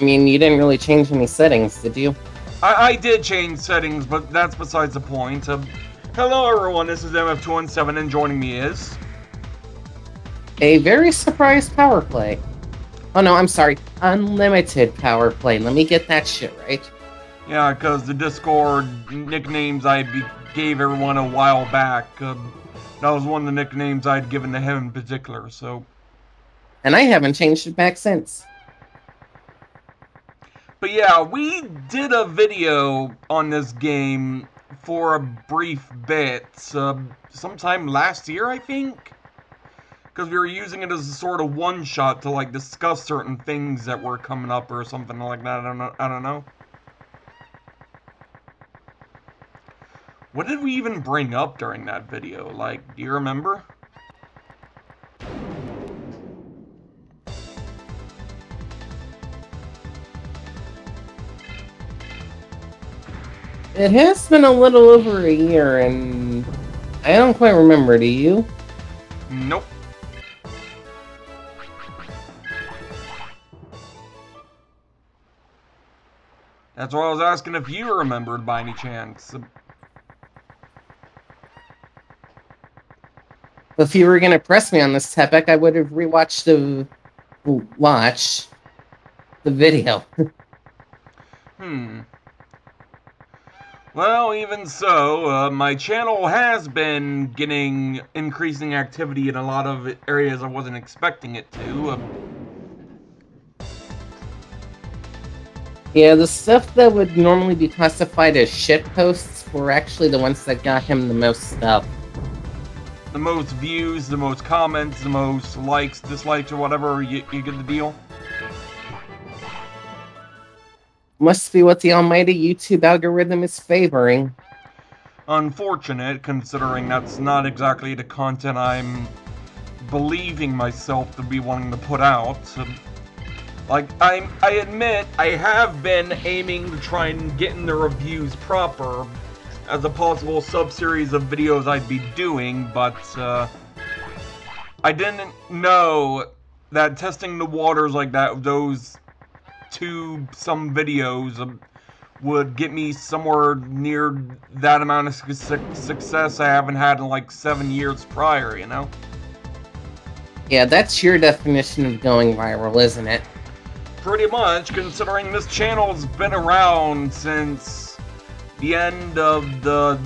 I mean, you didn't really change any settings, did you? I did change settings, but that's besides the point. Hello everyone, this is MF217, and joining me is... A very surprised power play. Oh no, I'm sorry. Unlimited power play. Let me get that shit right. Yeah, because the Discord nicknames I gave everyone a while back, that was one of the nicknames I'd given to him in particular, so... And I haven't changed it back since. But yeah, we did a video on this game for a brief bit, sometime last year, I think? Because we were using it as a sort of one-shot to, like, discuss certain things that were coming up or something like that, I don't know. What did we even bring up during that video? Like, do you remember? It has been a little over a year, and I don't quite remember, do you? Nope. That's why I was asking if you remembered by any chance. If you were gonna press me on this topic, I would have rewatched the video. Well, even so, my channel has been getting increasing activity in a lot of areas I wasn't expecting it to. Yeah, the stuff that would normally be classified as shit posts were actually the ones that got him the most stuff. The most views, the most comments, the most likes, dislikes, or whatever, you get the deal? Must be what the almighty YouTube algorithm is favoring. Unfortunate, considering that's not exactly the content I'm believing myself to be wanting to put out. Like, I admit, I have been aiming to try and get in the reviews proper as a possible sub-series of videos I'd be doing, but I didn't know that testing the waters like that, those some videos would get me somewhere near that amount of success I haven't had in like 7 years prior, you know? Yeah, that's your definition of going viral, isn't it? Pretty much, considering this channel's been around since the end of the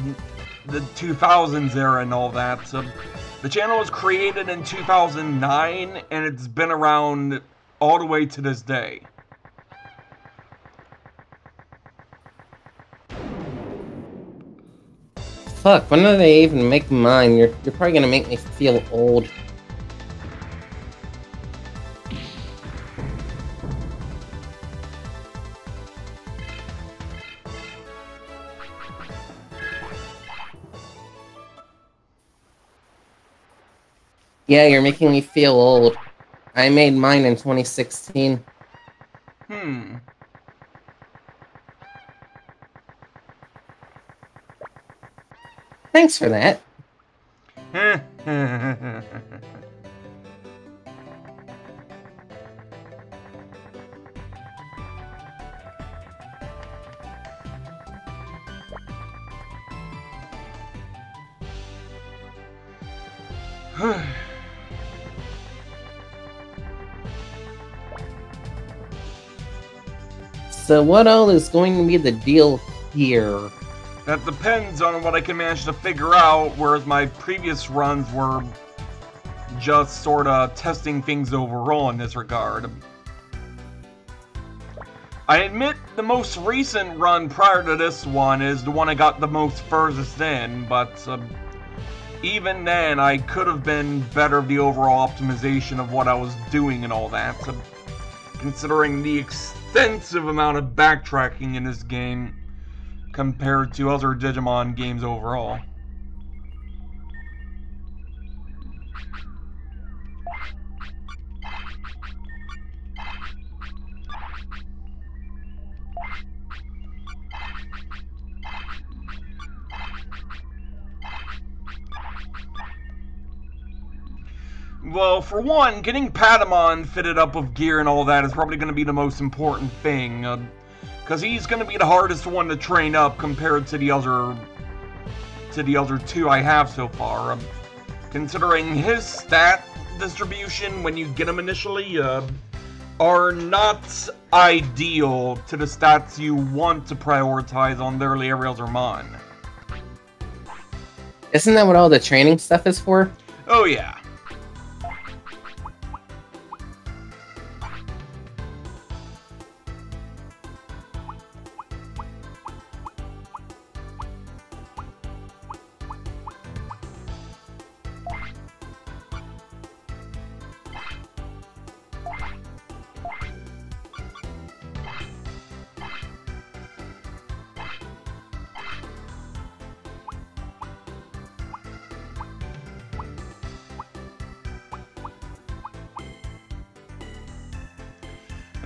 2000s era and all that. So the channel was created in 2009, and it's been around all the way to this day. Fuck, when do they even make mine? You're probably gonna make me feel old. Yeah, you're making me feel old. I made mine in 2016. Thanks for that. So what all is going to be the deal here? That depends on what I can manage to figure out, whereas my previous runs were just sort of testing things overall in this regard. I admit the most recent run prior to this one is the one I got the most furthest in, but even then I could have been better of the overall optimization of what I was doing and all that, considering the extensive amount of backtracking in this game compared to other Digimon games overall. Well, for one, getting Patamon fitted up with gear and all that is probably going to be the most important thing. Because he's going to be the hardest one to train up compared to the other two I have so far. Considering his stat distribution when you get him initially are not ideal to the stats you want to prioritize on the early aerials or Mon. Isn't that what all the training stuff is for? Oh yeah.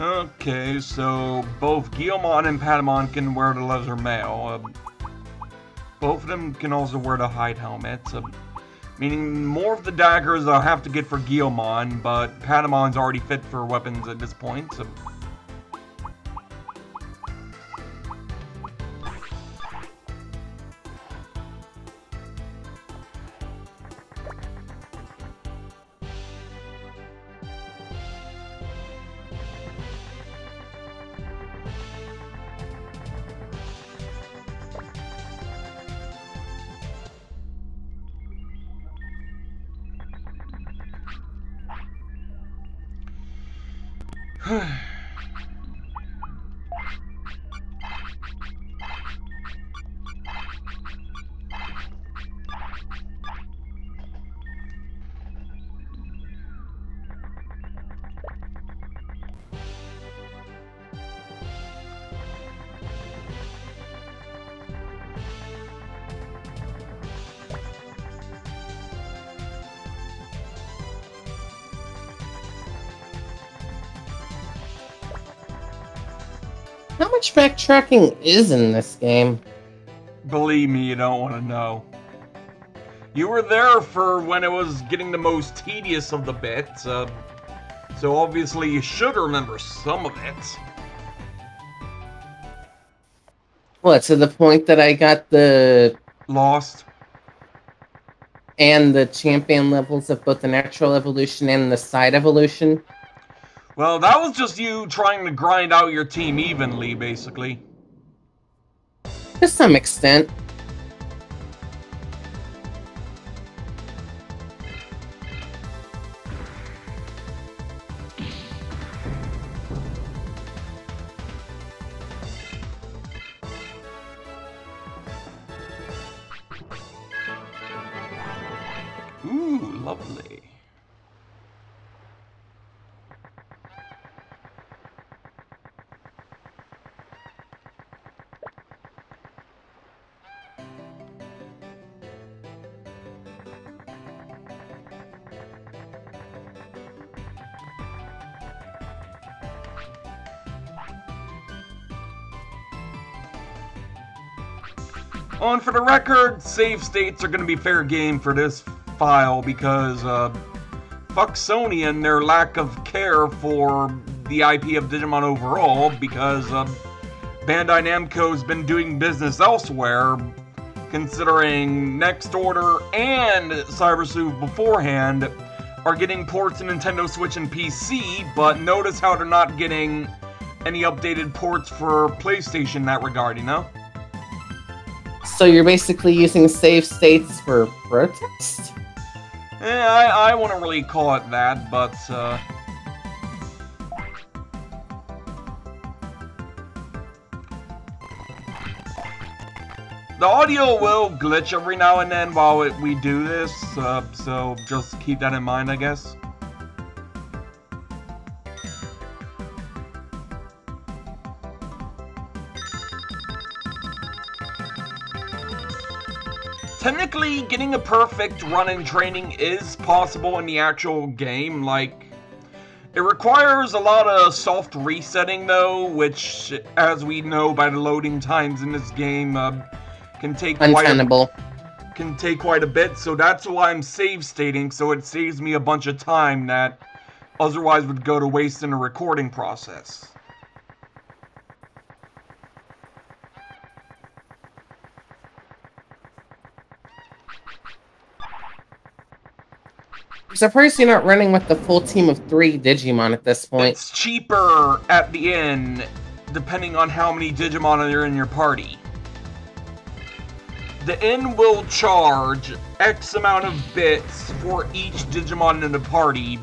Okay, so both Guilmon and Patamon can wear the leather mail. Both of them can also wear the hide helmet. Meaning more of the daggers I'll have to get for Guilmon, but Patamon's already fit for weapons at this point. How much backtracking is in this game? Believe me, you don't want to know. You were there for when it was getting the most tedious of the bits, so obviously you should remember some of it. What, to the point that I got the... Lost? And the champion levels of both the natural evolution and the side evolution? Well, that was just you trying to grind out your team evenly, basically. To some extent. Ooh, lovely. And for the record, save states are going to be fair game for this file because fuck Sony and their lack of care for the IP of Digimon overall, because Bandai Namco's been doing business elsewhere, considering Next Order and Cybersuit beforehand are getting ports to Nintendo Switch and PC, but notice how they're not getting any updated ports for PlayStation in that regard, you know? So you're basically using save states for protest? I wouldn't really call it that, but the audio will glitch every now and then while we do this, so just keep that in mind, I guess. Technically, getting a perfect run in training is possible in the actual game. Like, it requires a lot of soft resetting, though, which, as we know by the loading times in this game, can take can take quite a bit, so that's why I'm save stating, so it saves me a bunch of time that otherwise would go to waste in the recording process. I'm surprised you're not running with the full team of 3 Digimon at this point. It's cheaper at the end, depending on how many Digimon are in your party. The inn will charge X amount of bits for each Digimon in the party,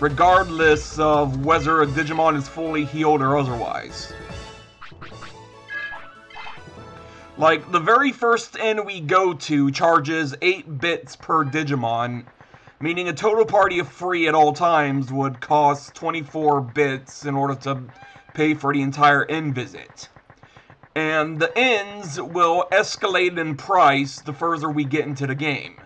regardless of whether a Digimon is fully healed or otherwise. Like, the very first inn we go to charges 8 bits per Digimon, meaning a total party of 3 at all times would cost 24 bits in order to pay for the entire inn visit. And the inns will escalate in price the further we get into the game.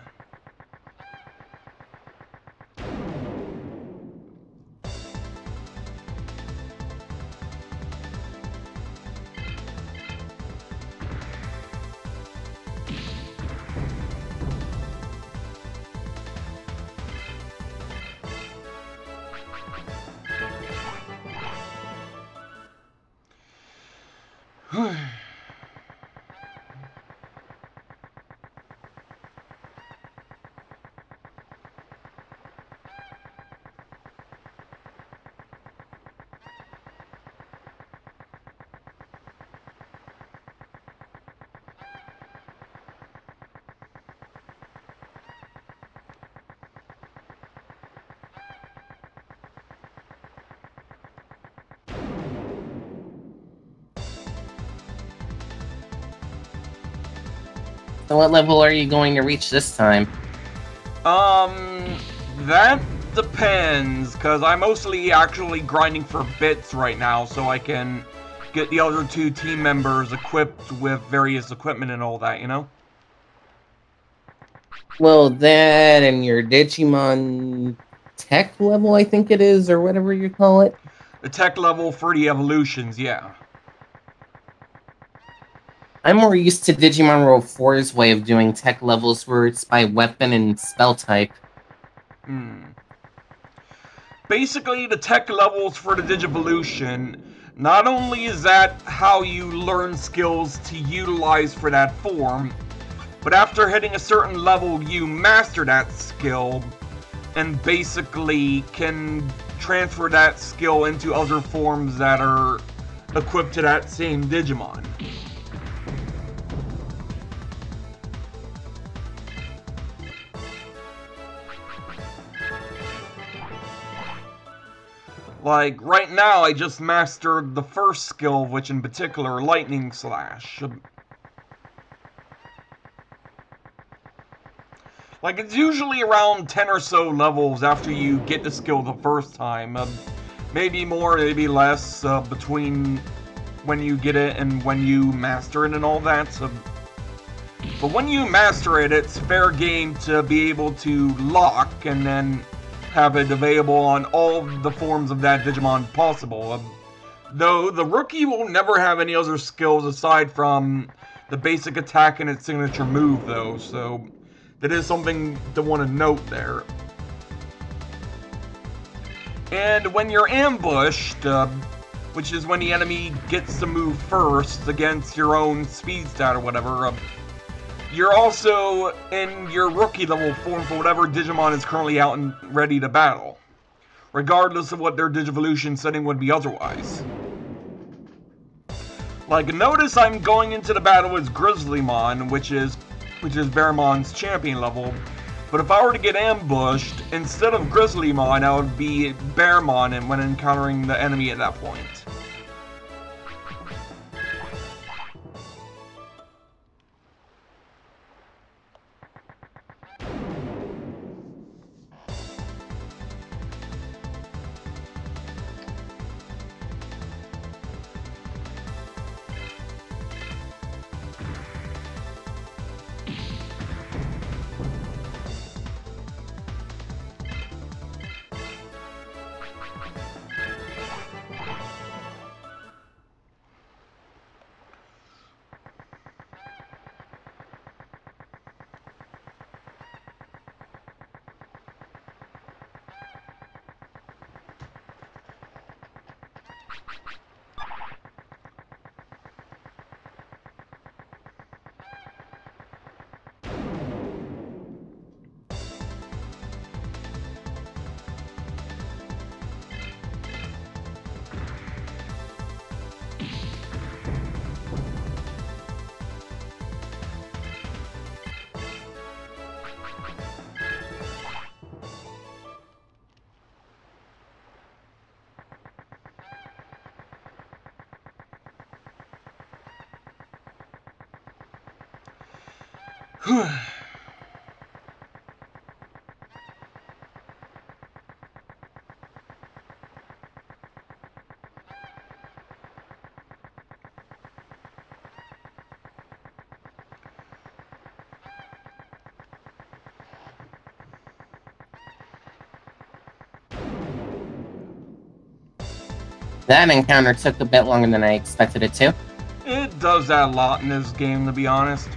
So what level are you going to reach this time? That depends, because I'm mostly actually grinding for bits right now, so I can get the other 2 team members equipped with various equipment and all that, you know? Well, that and your Digimon tech level, I think it is, or whatever you call it. The tech level for the evolutions, yeah. I'm more used to Digimon World 4's way of doing tech levels, where it's by weapon and spell type. Basically, the tech levels for the Digivolution, not only is that how you learn skills to utilize for that form, but after hitting a certain level, you master that skill, and basically can transfer that skill into other forms that are equipped to that same Digimon. Like, right now, I just mastered the first skill, which in particular, Lightning Slash. Like, it's usually around 10 or so levels after you get the skill the first time. Maybe more, maybe less, between when you get it and when you master it and all that. But when you master it, it's fair game to be able to lock and then have it available on all the forms of that Digimon possible. Though the rookie will never have any other skills aside from the basic attack and its signature move, though, so that is something to want to note there. And when you're ambushed, which is when the enemy gets to move first against your own speed stat or whatever, you're also in your rookie level form for whatever Digimon is currently out and ready to battle, regardless of what their Digivolution setting would be otherwise. Like, notice I'm going into the battle as Grizzlymon, which is Bearmon's champion level, but if I were to get ambushed, instead of Grizzlymon, I would be Bearmon when encountering the enemy at that point. That encounter took a bit longer than I expected it to. It does that a lot in this game, to be honest.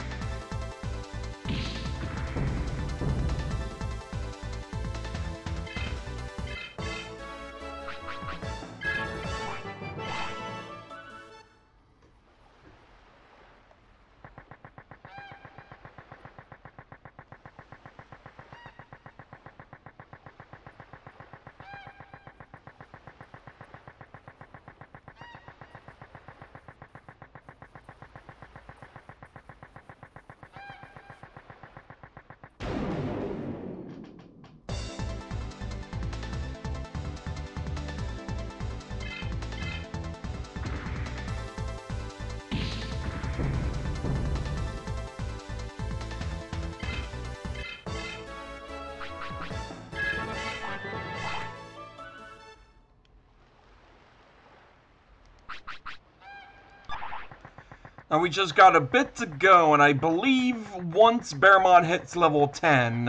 Now we just got a bit to go, and I believe once Bearmon hits level 10,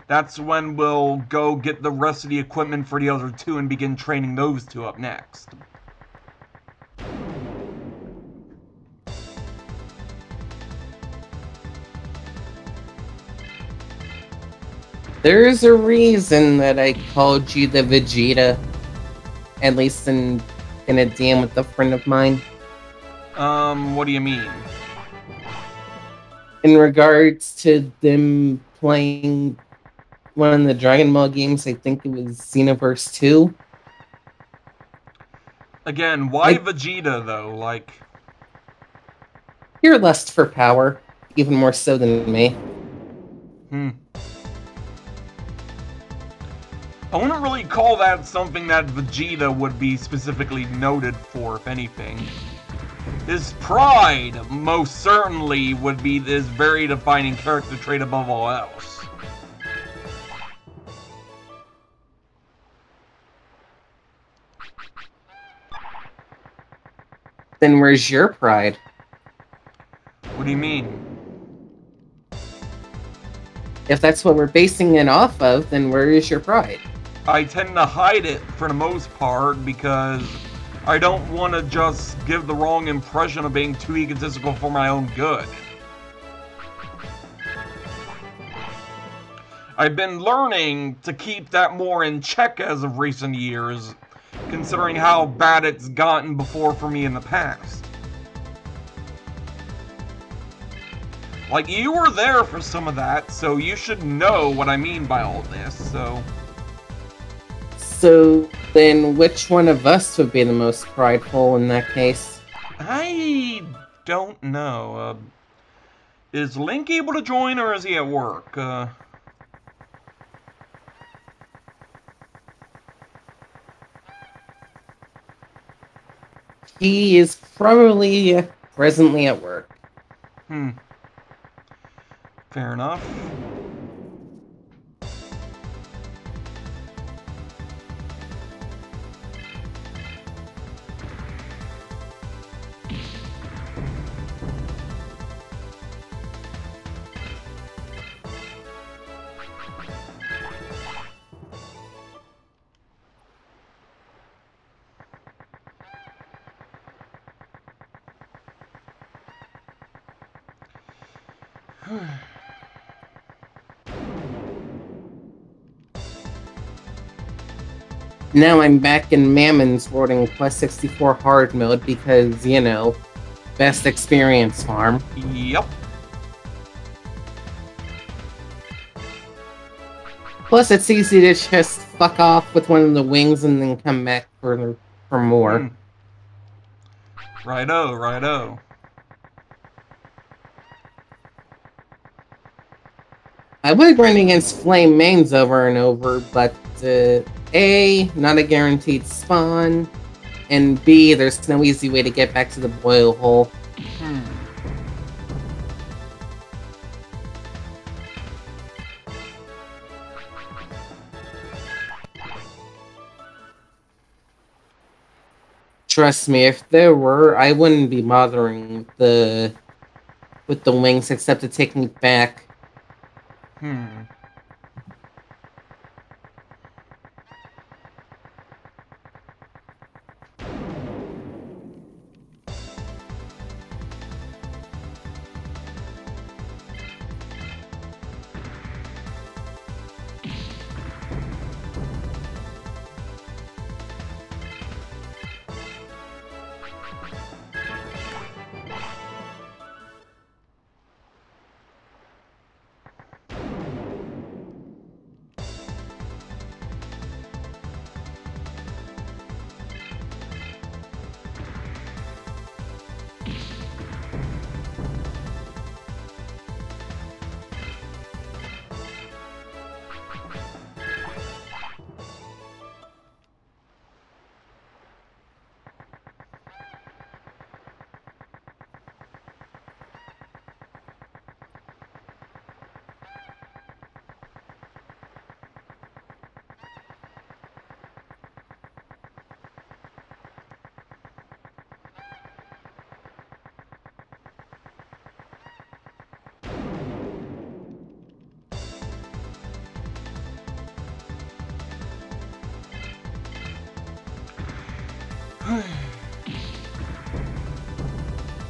that's when we'll go get the rest of the equipment for the other two and begin training those two up next. There's a reason that I called you the Vegeta, at least in a DM with a friend of mine. What do you mean? In regards to them playing one of the Dragon Ball games, I think it was Xenoverse 2. Again, why Vegeta, though? Like... Your lust for power, even more so than me. I wouldn't really call that something that Vegeta would be specifically noted for, if anything. His pride, most certainly, would be his very defining character trait above all else. Then where's your pride? What do you mean? If that's what we're basing it off of, then where is your pride? I tend to hide it for the most part because I don't want to just give the wrong impression of being too egotistical for my own good. I've been learning to keep that more in check as of recent years, considering how bad it's gotten before for me in the past. Like, you were there for some of that, so you should know what I mean by all this, so... So, then which one of us would be the most prideful in that case? I don't know. Is Link able to join, or is he at work? He is probably presently at work. Fair enough. Now I'm back in Mammon's World in Quest 64 hard mode because, you know, best experience farm. Yep. Plus, it's easy to just fuck off with one of the wings and then come back for more. Righto, righto. I would run against Flame Mains over and over, but A, not a guaranteed spawn, and B, there's no easy way to get back to the boil hole. Trust me, if there were, I wouldn't be bothering with the wings except to take me back.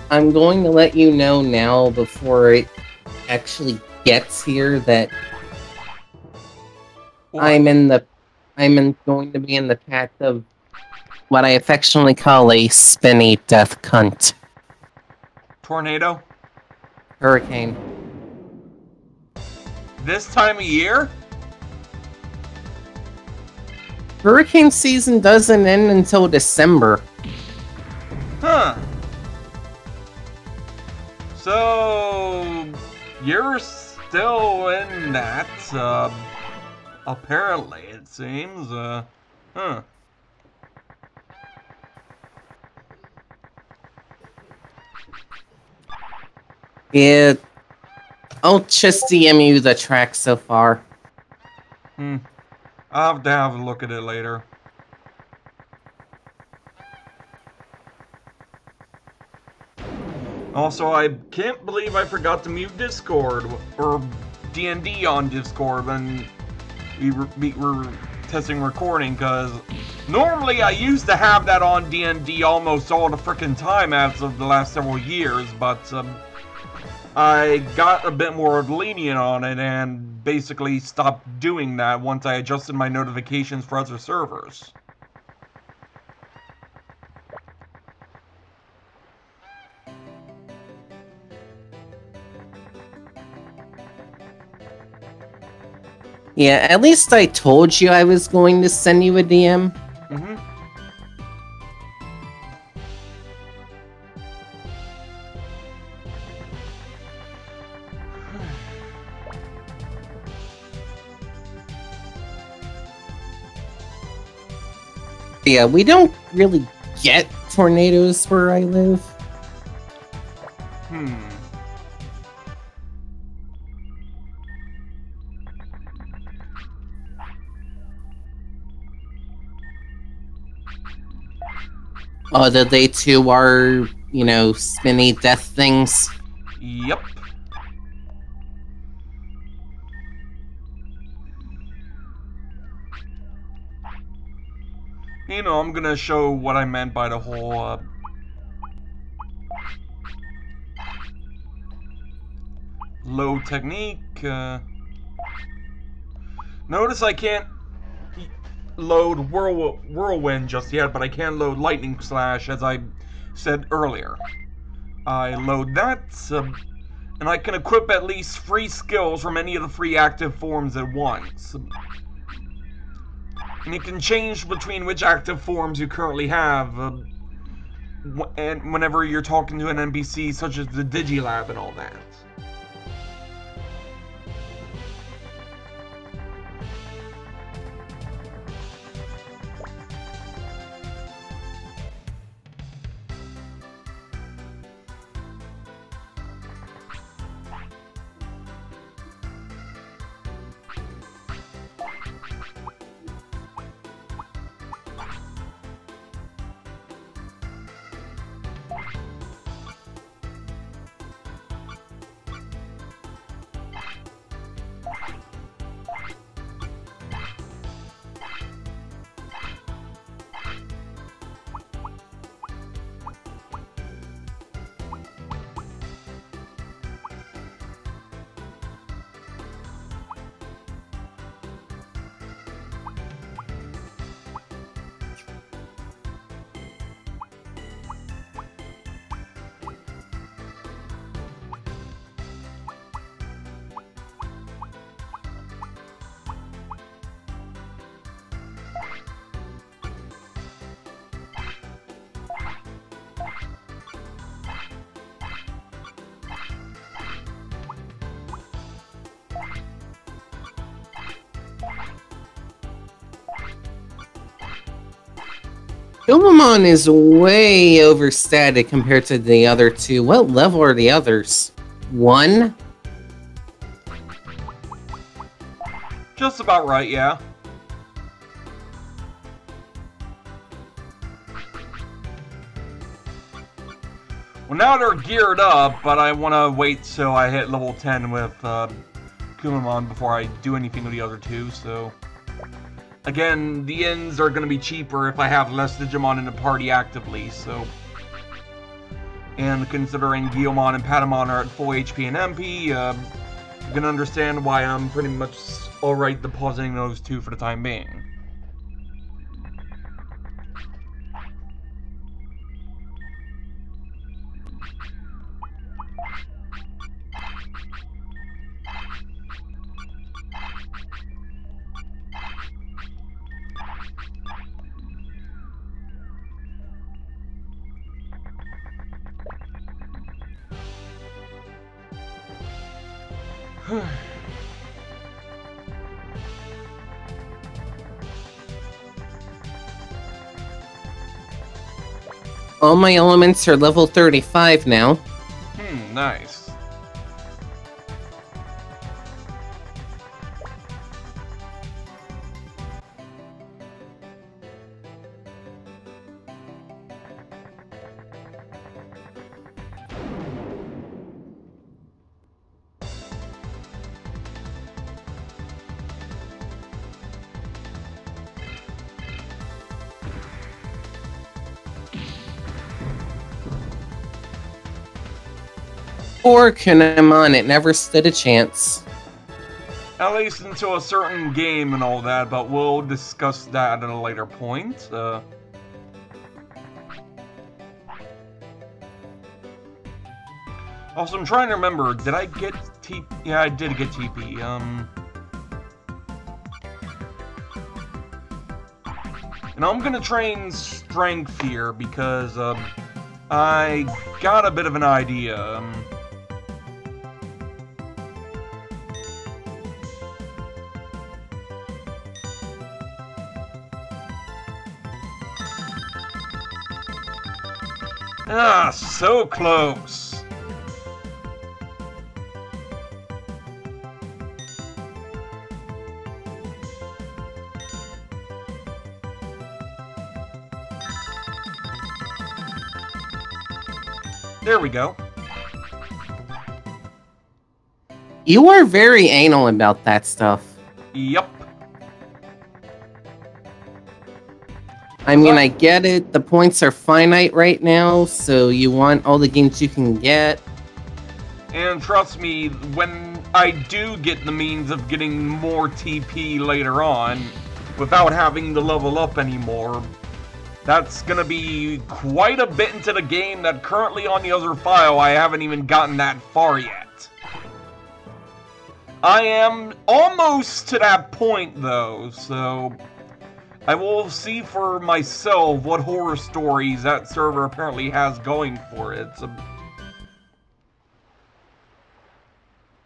I'm going to let you know now before it actually gets here that I'm going to be in the path of what I affectionately call a spinny death cunt. Tornado? Hurricane. This time of year? Hurricane season doesn't end until December. Huh. So, you're still in that, apparently, it seems, huh. Yeah, I'll just DM you the track so far. I'll have to have a look at it later. Also, I can't believe I forgot to mute Discord, or D&D on Discord when we were testing recording, because normally I used to have that on D&D almost all the frickin' time as of the last several years, but I got a bit more lenient on it and basically stopped doing that once I adjusted my notifications for other servers. Yeah, at least I told you I was going to send you a DM. Yeah, we don't really get tornadoes where I live. Although they too are, you know, spinny death things. Yep. You know, I'm gonna show what I meant by the whole, low technique, notice I can't... load Whirlwind just yet, but I can load Lightning Slash, as I said earlier. I load that, and I can equip at least 3 skills from any of the 3 active forms at once. And you can change between which active forms you currently have, and whenever you're talking to an NPC, such as the Digilab and all that. Digimon is way overstated compared to the other two. What level are the others? 1? Just about right, yeah. Well, now they're geared up, but I want to wait till I hit level 10 with Kumamon before I do anything with the other two, so... Again, the ends are going to be cheaper if I have less Digimon in the party actively, so... And considering Guilmon and Patamon are at full HP and MP, you can understand why I'm pretty much alright depositing those two for the time being. All my elements are level 35 now. Nice. Poor Kunemon, it never stood a chance. At least until a certain game and all that, but we'll discuss that at a later point. Also, I'm trying to remember, did I get TP? Yeah, I did get TP. And I'm gonna train Strength here, because, I got a bit of an idea. Ah, so close. There we go. You are very anal about that stuff. Yup. I mean, I get it. The points are finite right now, so you want all the games you can get. And trust me, when I do get the means of getting more TP later on, without having to level up anymore. That's gonna be quite a bit into the game that currently on the other file I haven't even gotten that far yet. I am almost to that point though, so I will see for myself what horror stories that server apparently has going for it.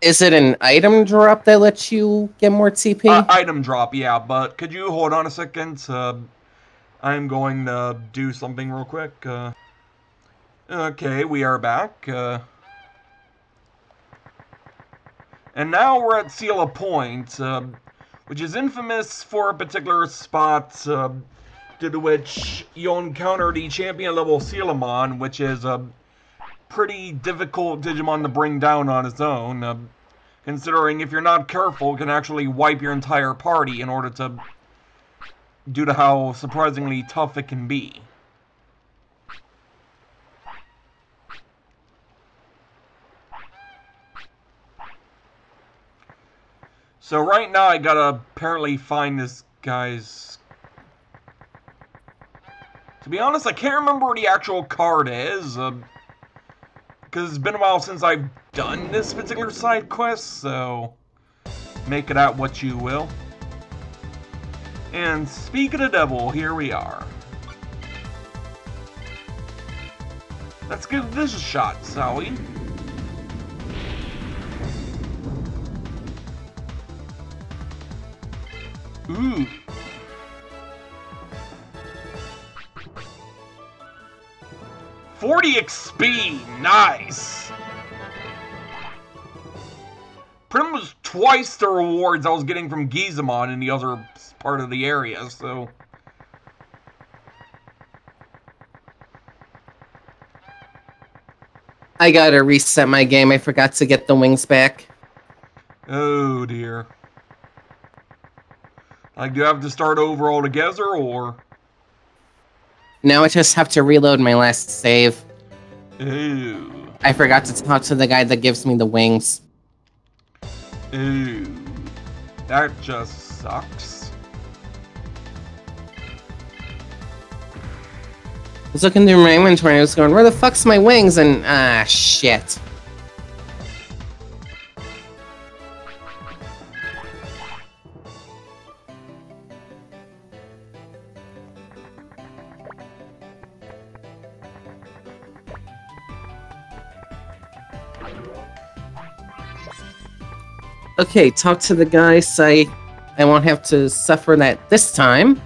Is it an item drop that lets you get more TP? Item drop, yeah, but could you hold on a second? I'm going to do something real quick. Okay, we are back. And now we're at Seal Point, which is infamous for a particular spot, due to which you'll encounter the champion level Celebratory, which is a pretty difficult Digimon to bring down on its own, considering if you're not careful, it can actually wipe your entire party in order to, due to how surprisingly tough it can be. So right now I gotta apparently find this guy's... To be honest, I can't remember where the actual card is, because it's been a while since I've done this particular side quest, so make it out what you will. And speak of the devil, here we are. Let's give this a shot, shall we? Ooh. $40 XP, nice! Pretty much twice the rewards I was getting from Digimon in the other part of the area, so... I gotta reset my game, I forgot to get the wings back. Oh dear. Like, do you have to start over altogether, or...? Now I just have to reload my last save. Ooh. I forgot to talk to the guy that gives me the wings. Ooh. That just sucks. I was looking through my inventory and I was going, where the fuck's my wings? And, ah, shit. Okay, talk to the guy, say I won't have to suffer that this time.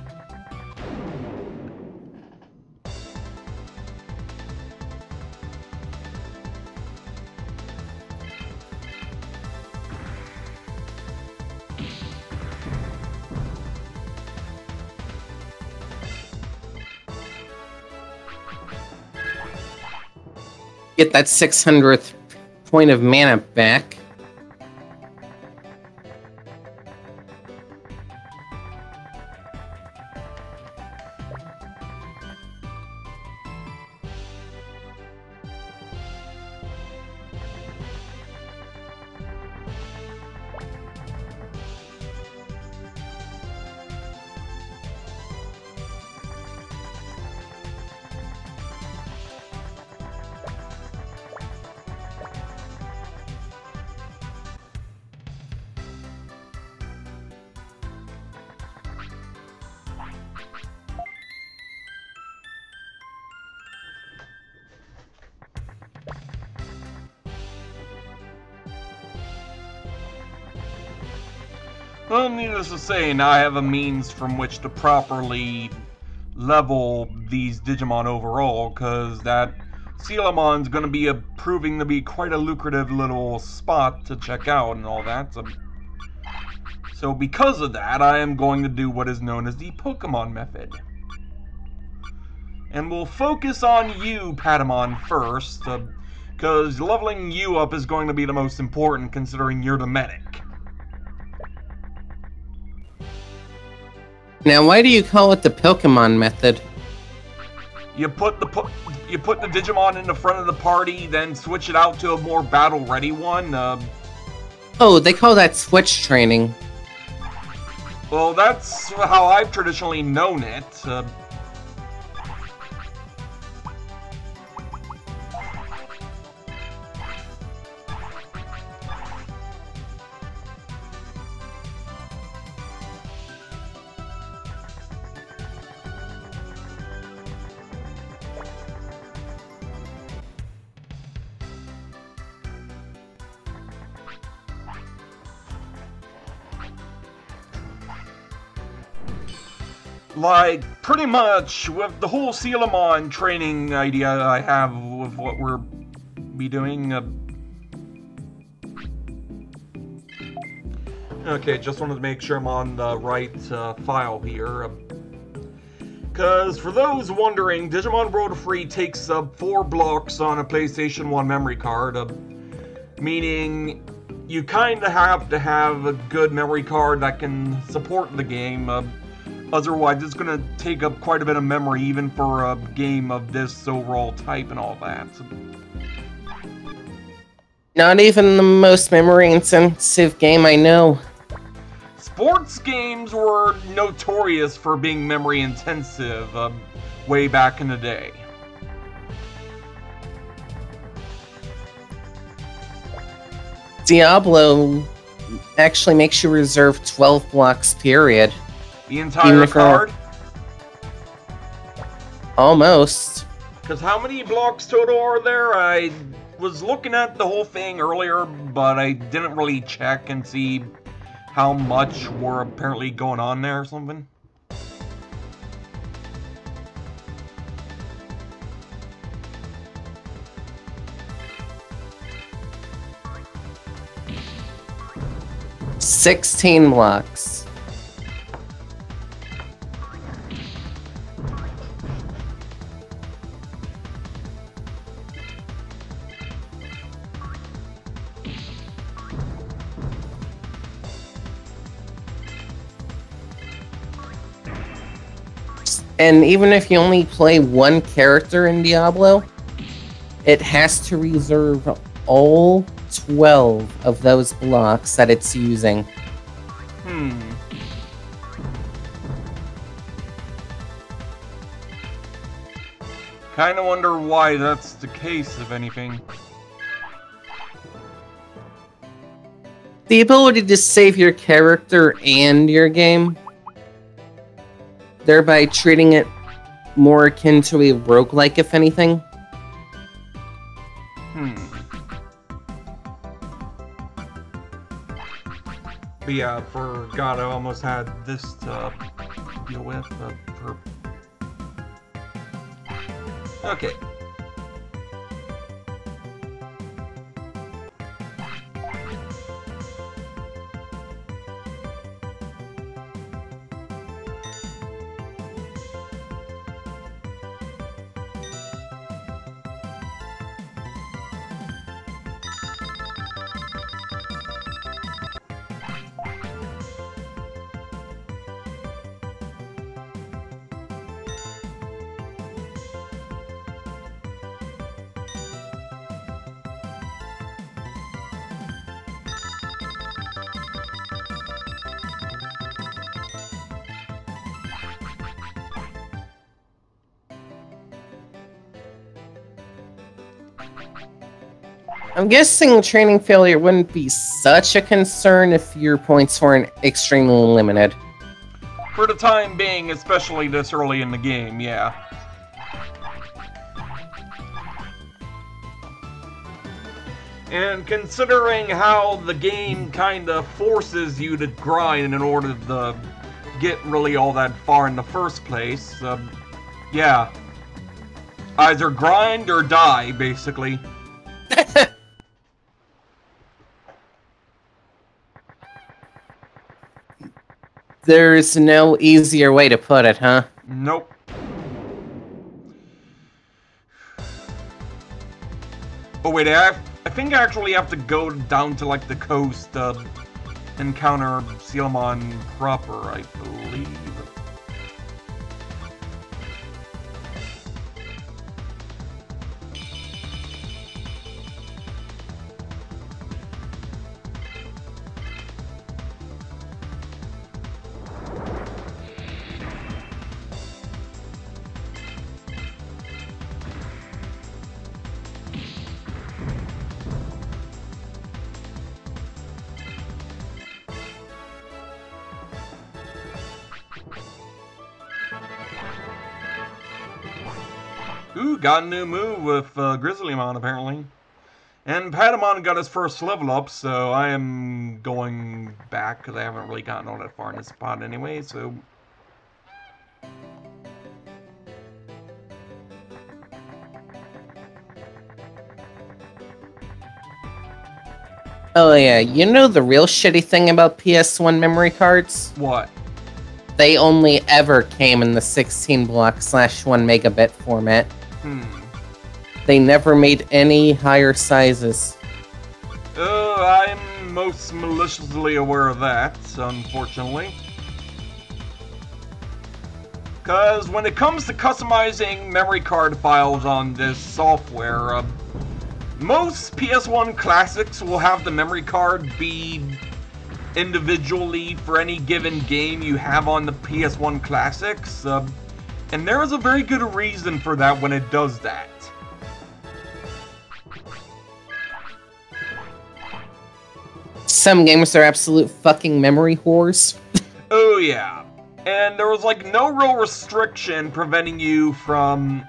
Get that 600th point of mana back. Well, needless to say, now I have a means from which to properly level these Digimon overall, because that Celemon's going to be proving to be quite a lucrative little spot to check out and all that. So because of that, I am going to do what is known as the Pokemon method. And we'll focus on you, Patamon, first, because leveling you up is going to be the most important, considering you're the medic. Now, why do you call it the Pokemon method? You put the Digimon in the front of the party, then switch it out to a more battle-ready one. Oh, they call that switch training. Well, that's how I've traditionally known it. Like, pretty much, with the whole Celebratory training idea I have with what we're be doing, okay, just wanted to make sure I'm on the right file here. Because, for those wondering, Digimon World Free takes up 4 blocks on a PlayStation 1 memory card, meaning you kinda have to have a good memory card that can support the game. Otherwise, it's going to take up quite a bit of memory, even for a game of this overall type and all that. Not even the most memory-intensive game I know. Sports games were notorious for being memory-intensive way back in the day. Diablo actually makes you reserve 12 blocks, period. The entire card? Almost. Because how many blocks total are there? I was looking at the whole thing earlier, but I didn't really check and see how much were apparently going on there or something. $16 blocks. And even if you only play one character in Diablo, it has to reserve all 12 of those blocks that it's using. Kinda wonder why that's the case, if anything. The ability to save your character and your game, thereby treating it more akin to a roguelike, if anything. But yeah, I forgot I almost had this to deal with. Okay. I'm guessing training failure wouldn't be such a concern if your points weren't extremely limited. For the time being, especially this early in the game, yeah. And considering how the game kinda forces you to grind in order to get really all that far in the first place, yeah. Either grind or die, basically. There's no easier way to put it, huh? Nope. Oh wait, I think I actually have to go down to like the coast to encounter Celebratory proper, I believe. Ooh, got a new move with Grizzlymon, apparently. And Patamon got his first level up, so I am going back, because I haven't really gotten all that far in this spot anyway, so... Oh yeah, you know the real shitty thing about PS1 memory cards? What? They only ever came in the 16 block / 1 megabit format. They never made any higher sizes. I'm most maliciously aware of that, unfortunately. Because when it comes to customizing memory card files on this software, most PS1 classics will have the memory card be individually for any given game you have on the PS1 classics, and there is a very good reason for that when it does that. Some games are absolute fucking memory whores. Oh yeah, and there was like no real restriction preventing you from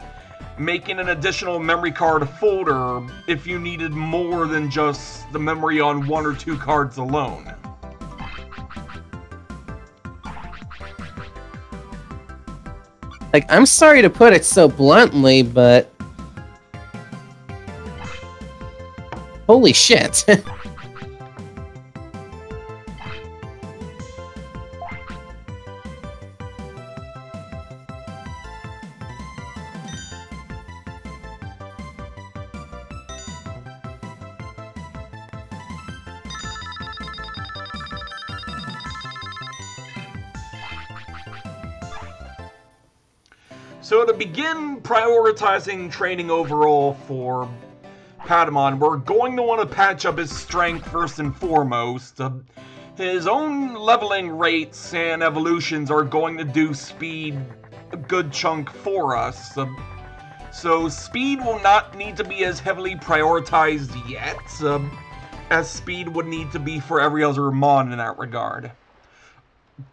making an additional memory card folder if you needed more than just the memory on 1 or 2 cards alone. Like, I'm sorry to put it so bluntly, but... holy shit. So to begin prioritizing training overall for Patamon, we're going to want to patch up his strength first and foremost. His own leveling rates and evolutions are going to do speed a good chunk for us. So speed will not need to be as heavily prioritized yet, as speed would need to be for every other Mon in that regard.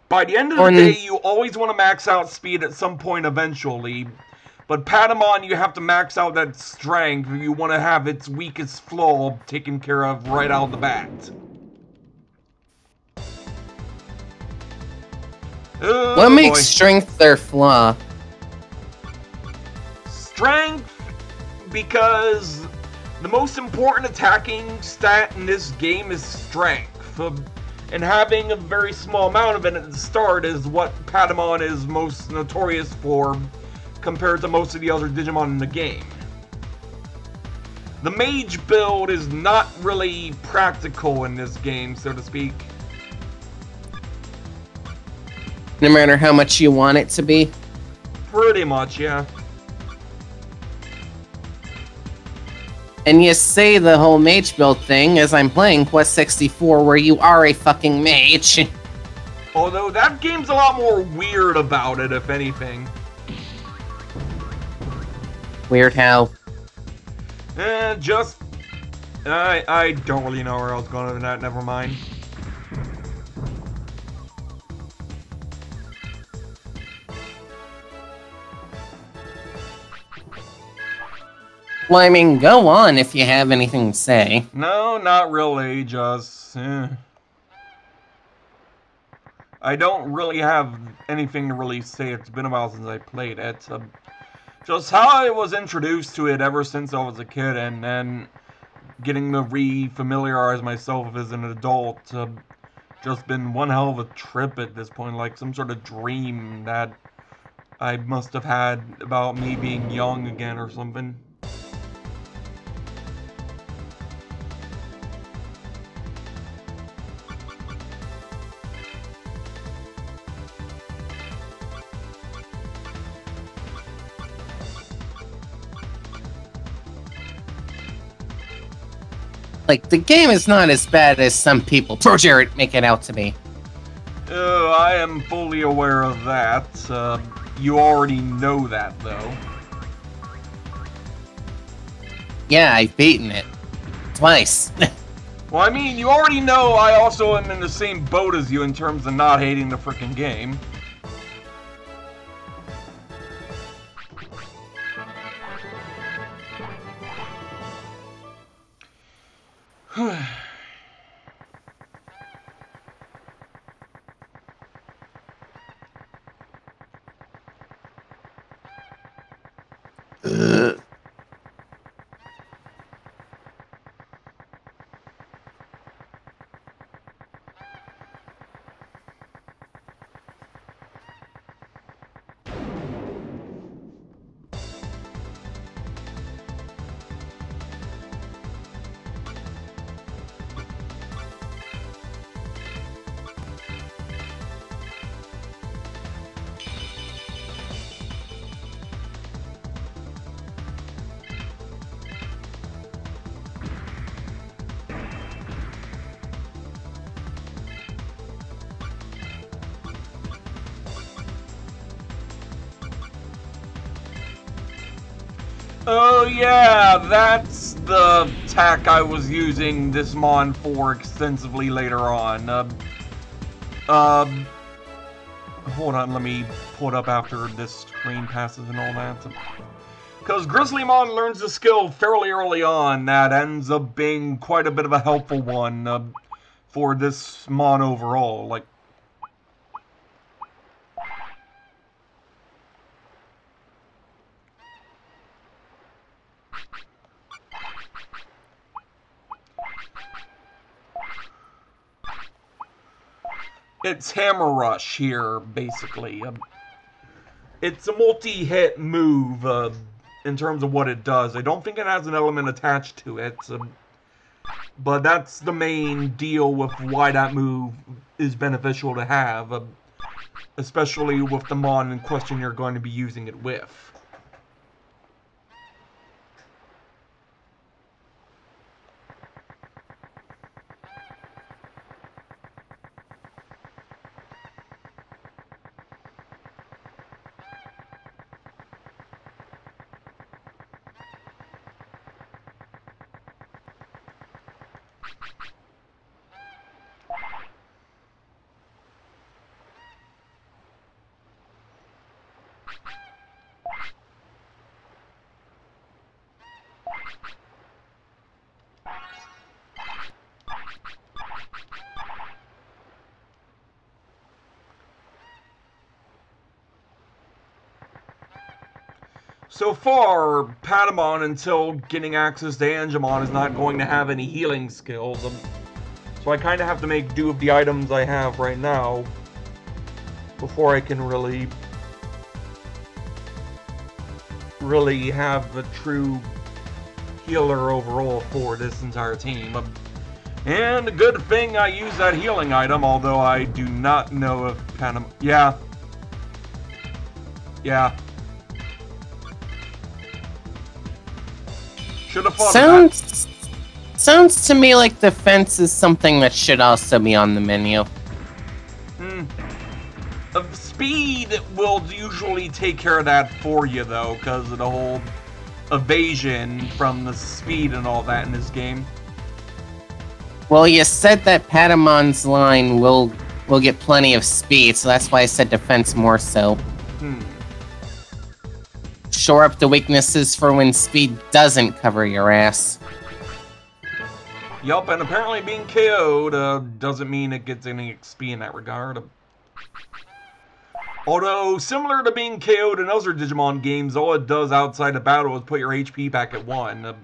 By the end of the day, you always want to max out speed at some point eventually, but Patamon, you have to max out that strength if you want to have its weakest flaw taken care of right out of the bat. What makes strength their flaw? Strength, because the most important attacking stat in this game is strength. And having a very small amount of it at the start is what Patamon is most notorious for compared to most of the other Digimon in the game. The mage build is not really practical in this game, so to speak. No matter how much you want it to be? Pretty much, yeah. And you say the whole mage build thing as I'm playing Quest 64 where you are a fucking mage. Although that game's a lot more weird about it, if anything. Weird how? I don't really know where I was going with that, never mind. Well, I mean, go on if you have anything to say. No, not really, just... I don't really have anything to really say. It's been a while since I played it. Just how I was introduced to it ever since I was a kid, and then getting to re-familiarize myself as an adult. Just been one hell of a trip at this point, like some sort of dream that I must have had about me being young again or something. Like, the game is not as bad as some people make it out to be. I am fully aware of that. You already know that, though. Yeah, I've beaten it. Twice. Well, I mean, you already know I also am in the same boat as you in terms of not hating the frickin' game. Oh yeah, that's the attack I was using this Mon for extensively later on. Hold on, let me pull it up after this screen passes and all that. Because Grizzlymon learns the skill fairly early on that ends up being quite a bit of a helpful one for this Mon overall. Like, it's Hammer Rush here, basically. It's a multi-hit move in terms of what it does. I don't think it has an element attached to it, but that's the main deal with why that move is beneficial to have, especially with the Mon in question you're going to be using it with. So far, Patamon, until getting access to Angemon, is not going to have any healing skills. So I kind of have to make do with the items I have right now before I can really have a true healer overall for this entire team. And a good thing I use that healing item, although I do not know if Patamon... Yeah. Should have thought of that. Sounds to me like defense is something that should also be on the menu. Speed will usually take care of that for you, though, because of the whole evasion from the speed and all that in this game. Well, you said that Patamon's line will get plenty of speed, so that's why I said defense more so. Shore up the weaknesses for when speed doesn't cover your ass. Yup, and apparently being KO'd doesn't mean it gets any XP in that regard. Although, similar to being KO'd in other Digimon games, all it does outside of battle is put your HP back at 1.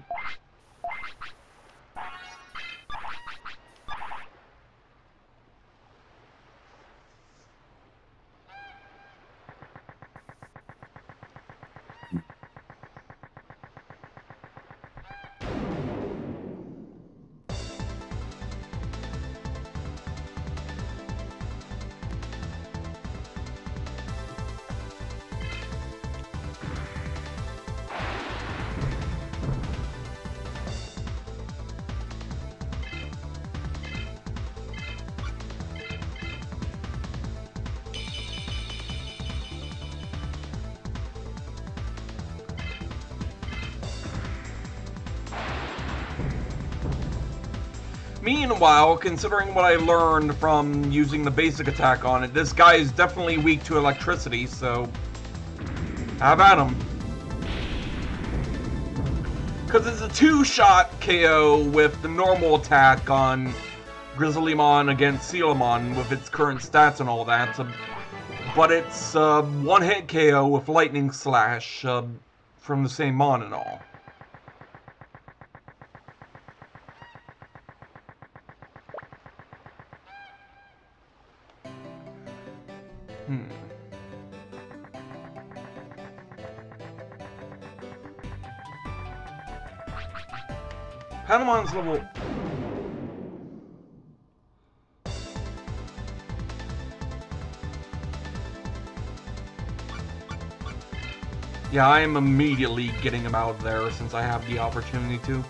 Meanwhile, considering what I learned from using the basic attack on it, this guy is definitely weak to electricity, so have at him. Because it's a two-shot KO with the normal attack on Grizzlymon against Celebratory with its current stats and all that. But it's one-hit KO with Lightning Slash from the same mon and all. Padamon's level... Yeah, I am immediately getting him out of there since I have the opportunity to.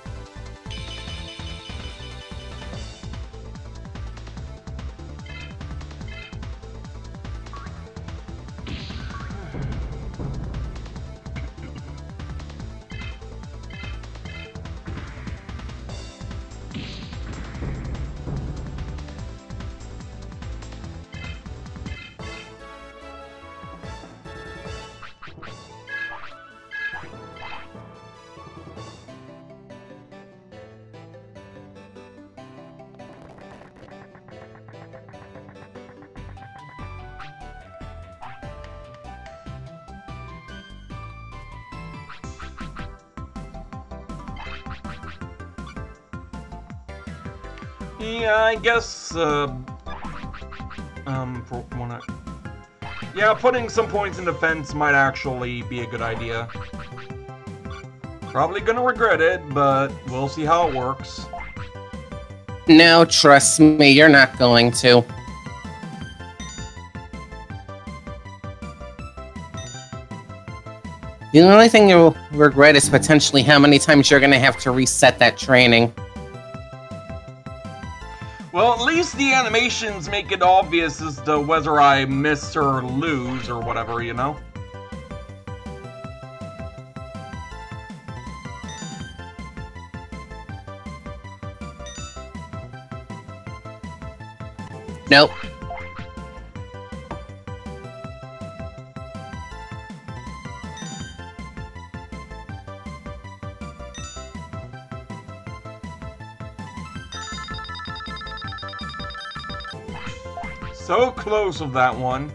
Yeah, I guess, yeah, putting some points in defense might actually be a good idea. Probably gonna regret it, but we'll see how it works. No, trust me, you're not going to. The only thing you'll regret is potentially how many times you're gonna have to reset that training. Well, at least the animations make it obvious as to whether I miss or lose or whatever, you know? Nope. So close of that one.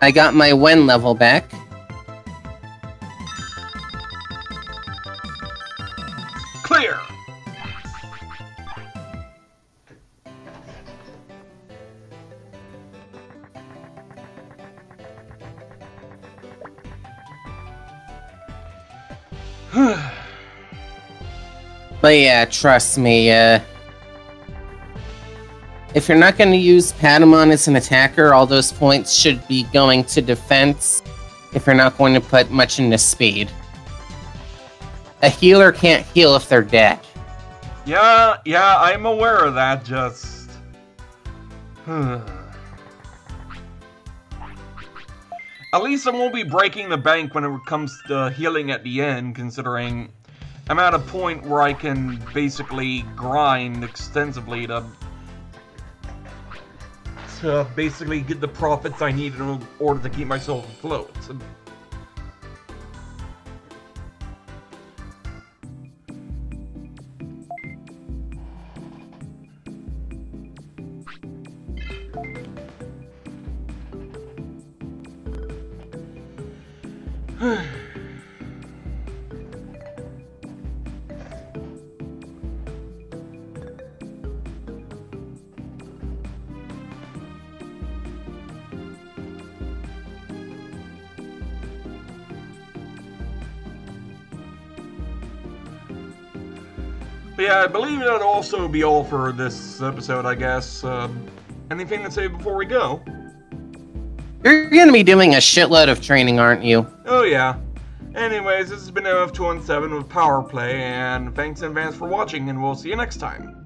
I got my Wen level back. Clear! But yeah, trust me, if you're not going to use Patamon as an attacker, all those points should be going to defense if you're not going to put much into speed. A healer can't heal if they're dead. Yeah, I'm aware of that, just... At least I won't be breaking the bank when it comes to healing at the end, considering I'm at a point where I can basically grind extensively to basically get the profits I need in order to keep myself afloat. But yeah, I believe that'll also be all for this episode, I guess. Anything to say before we go? You're gonna be doing a shitload of training, aren't you? Oh yeah. Anyways, this has been MF217 with Power Play, and thanks in advance for watching, and we'll see you next time.